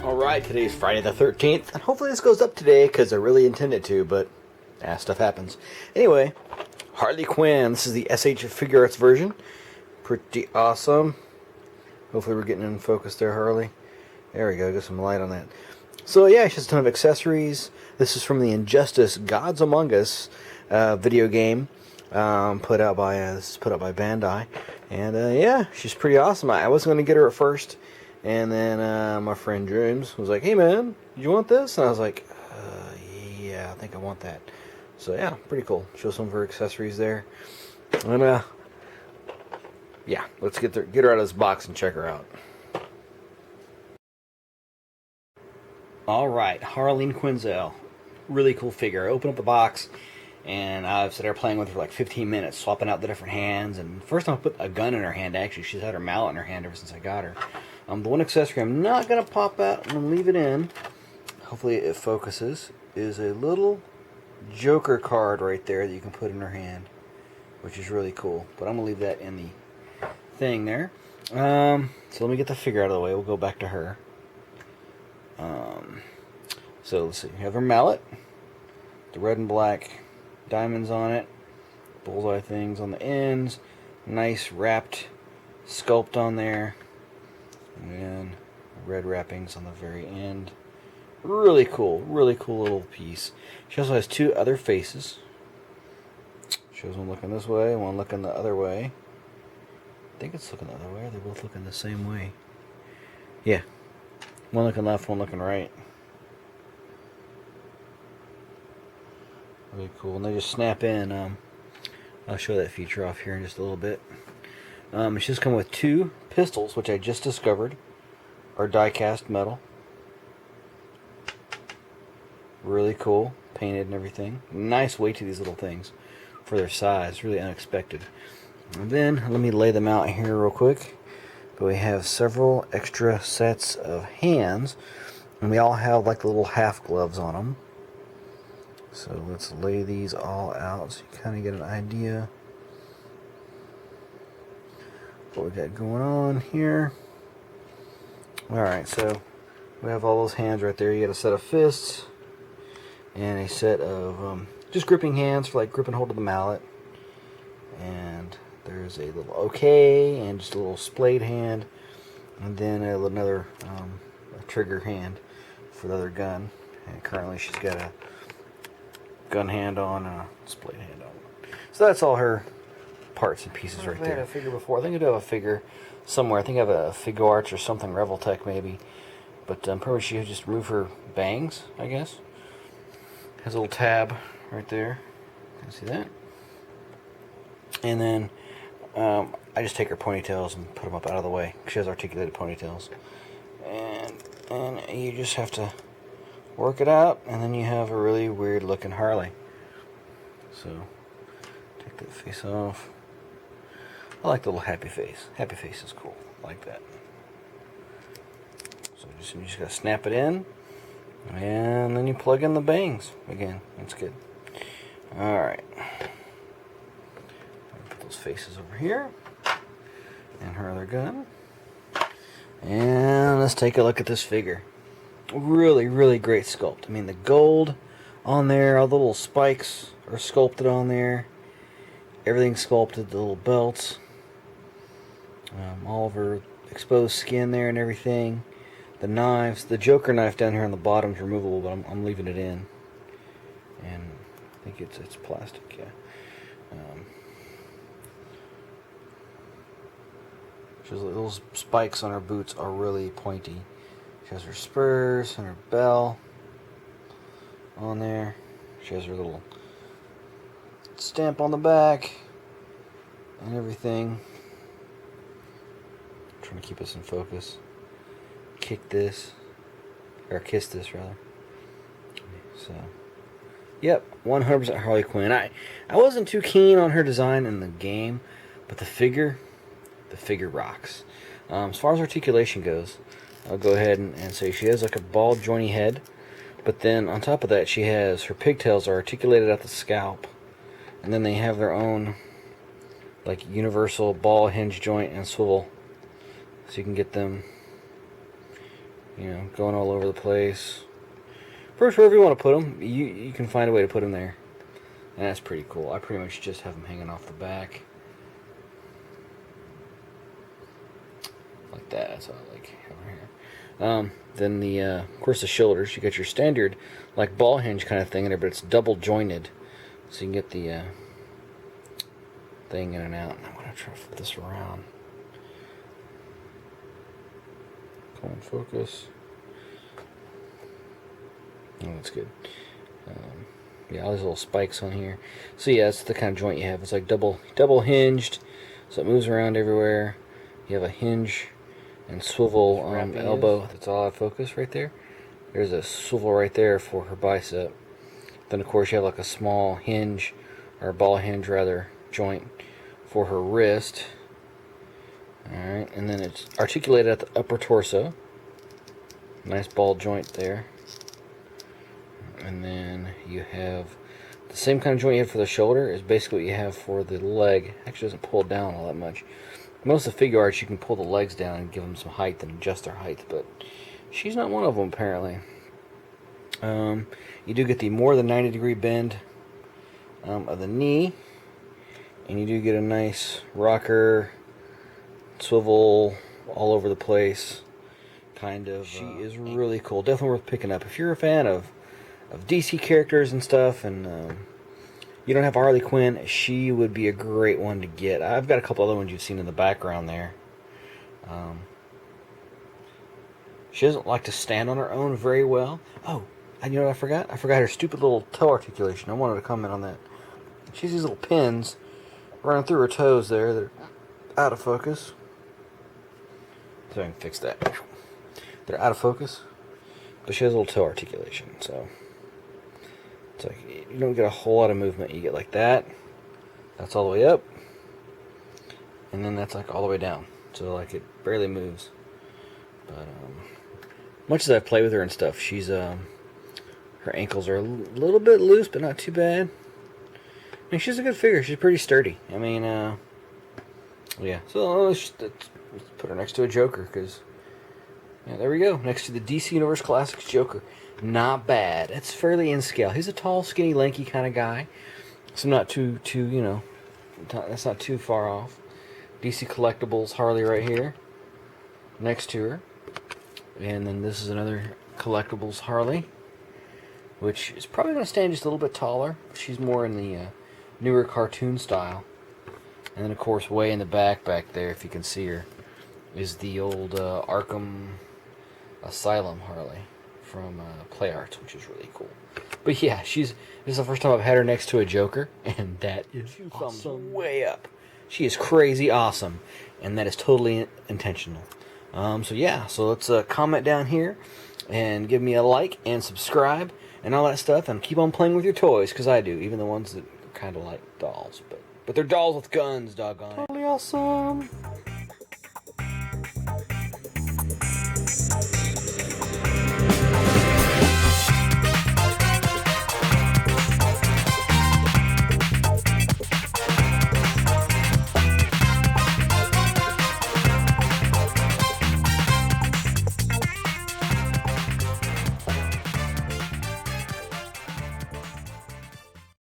Alright, today's Friday the 13th, and hopefully this goes up today because I really intended to, but stuff happens. Anyway, Harley Quinn, this is the SH Figuarts version. Pretty awesome. Hopefully we're getting in focus there, Harley. There we go, get some light on that. So yeah, she has a ton of accessories. This is from the Injustice Gods Among Us video game, put out by Bandai, and yeah, she's pretty awesome. I wasn't going to get her at first, and then my friend James was like, "Hey man, you want this?" And I was like, "Yeah, I think I want that." So yeah, pretty cool. Show some of her accessories there, and yeah, let's get her out of this box and check her out. Alright, Harley Quinzel. Really cool figure. I opened up the box, and I've sat there playing with her for like 15 minutes, swapping out the different hands. And first time I put a gun in her hand, actually. She's had her mallet in her hand ever since I got her. The one accessory I'm not going to pop out and leave it in, hopefully it focuses, is a little Joker card right there that you can put in her hand, which is really cool. But I'm going to leave that in the thing there. So let me get the figure out of the way. We'll go back to her. So let's see, you have her mallet, the red and black diamonds on it, bullseye things on the ends, nice wrapped sculpt on there, and then red wrappings on the very end. Really cool little piece. She also has two other faces. Shows one looking this way, one looking the other way. I think it's looking the other way, they're both looking the same way. Yeah. One looking left, one looking right. Really cool. And they just snap in. I'll show that feature off here in just a little bit. It's just come with two pistols, which I just discovered are die-cast metal. Really cool. Painted and everything. Nice weight to these little things for their size. Really unexpected. And then, let me lay them out here real quick. But we have several extra sets of hands, and we all have like the little half gloves on them. So let's lay these all out so you kind of get an idea what we got going on here. Alright, so we have all those hands right there. You got a set of fists and a set of just gripping hands for like grip and hold of the mallet. And there's a little OK and just a little splayed hand, and then another a trigger hand for the other gun. And currently she's got a gun hand on and a splayed hand on. So that's all her parts and pieces right there. I had a figure before. I think I do have a figure somewhere. I think I have a Figuarts or something, Reveltech maybe. But probably she just remove her bangs, I guess. Has a little tab right there. Can you see that? And then I just take her ponytails and put them up out of the way. She has articulated ponytails. And you just have to work it out, and then you have a really weird looking Harley. So, take that face off. I like the little happy face. Happy face is cool. I like that. So you just gotta snap it in, and then you plug in the bangs again. That's good. Alright. Put those faces over here. And her other gun. And let's take a look at this figure. Really great sculpt. I mean, the gold on there, all the little spikes are sculpted on there. Everything's sculpted, the little belts. All of her exposed skin there and everything. The knives, the Joker knife down here on the bottom is removable, but I'm leaving it in. And I think it's plastic, yeah. Those spikes on her boots are really pointy. She has her spurs and her bell on there. She has her little stamp on the back and everything. I'm trying to keep us in focus. Kick this, or kiss this rather. So, yep, 100% Harley Quinn. I wasn't too keen on her design in the game, but the figure rocks. As far as articulation goes, I'll go ahead and say she has like a bald jointy head, but then on top of that she has her pigtails are articulated at the scalp, and then they have their own like universal ball hinge joint and swivel, so you can get them you know, going all over the place. First, wherever you want to put them, you can find a way to put them there. And that's pretty cool. I pretty much just have them hanging off the back. Like that. That's what I like over here. Then of course the shoulders. You got your standard, like ball hinge kind of thing in there, but it's double jointed. So you can get the thing in and out. I'm going to try to flip this around. Come on, focus. Oh, that's good. Yeah, all these little spikes on here. So yeah, that's the kind of joint you have. It's like double hinged, so it moves around everywhere. You have a hinge and swivel elbow. That's all out of focus right there. There's a swivel right there for her bicep. Then of course you have like a small hinge, or ball hinge rather, joint for her wrist. Alright, and then it's articulated at the upper torso. Nice ball joint there. And then you have the same kind of joint you have for the shoulder is basically what you have for the leg. Actually doesn't pull down all that much. Most of the Figuarts you can pull the legs down and give them some height and adjust their height, but she's not one of them apparently. You do get the more than 90-degree bend of the knee, and you do get a nice rocker, swivel, all over the place kind of. She is really cool. Definitely worth picking up if you're a fan of DC characters and stuff, and you don't have Harley Quinn. She would be a great one to get. I've got a couple other ones you've seen in the background there. She doesn't like to stand on her own very well. Oh, and you know what I forgot? I forgot her stupid little toe articulation. I wanted to comment on that. She has these little pins running through her toes there. They're out of focus. So I can fix that. They're out of focus, but she has a little toe articulation, so it's like you don't get a whole lot of movement. You get like that. That's all the way up, and then that's like all the way down. So like it barely moves. But much as I play with her and stuff, she's her ankles are a little bit loose, but not too bad. I mean, she's a good figure. She's pretty sturdy. I mean, yeah. So let's put her next to a Joker, because yeah, there we go. Next to the DC Universe Classics Joker. Not bad. That's fairly in scale. He's a tall, skinny, lanky kind of guy. So not too, you know, that's not too far off. DC Collectibles Harley right here, next to her. And then this is another Collectibles Harley, which is probably going to stand just a little bit taller. She's more in the newer cartoon style. And then, of course, way in the back there, if you can see her, is the old Arkham Asylum Harley from Play Arts, which is really cool. But yeah, this is the first time I've had her next to a Joker, and that is awesome. Way up. She is crazy awesome, and that is totally intentional. So yeah, so let's comment down here, and give me a like, and subscribe, and all that stuff, and keep on playing with your toys, because I do, even the ones that are kind of like dolls, but they're dolls with guns, doggone it. Totally awesome.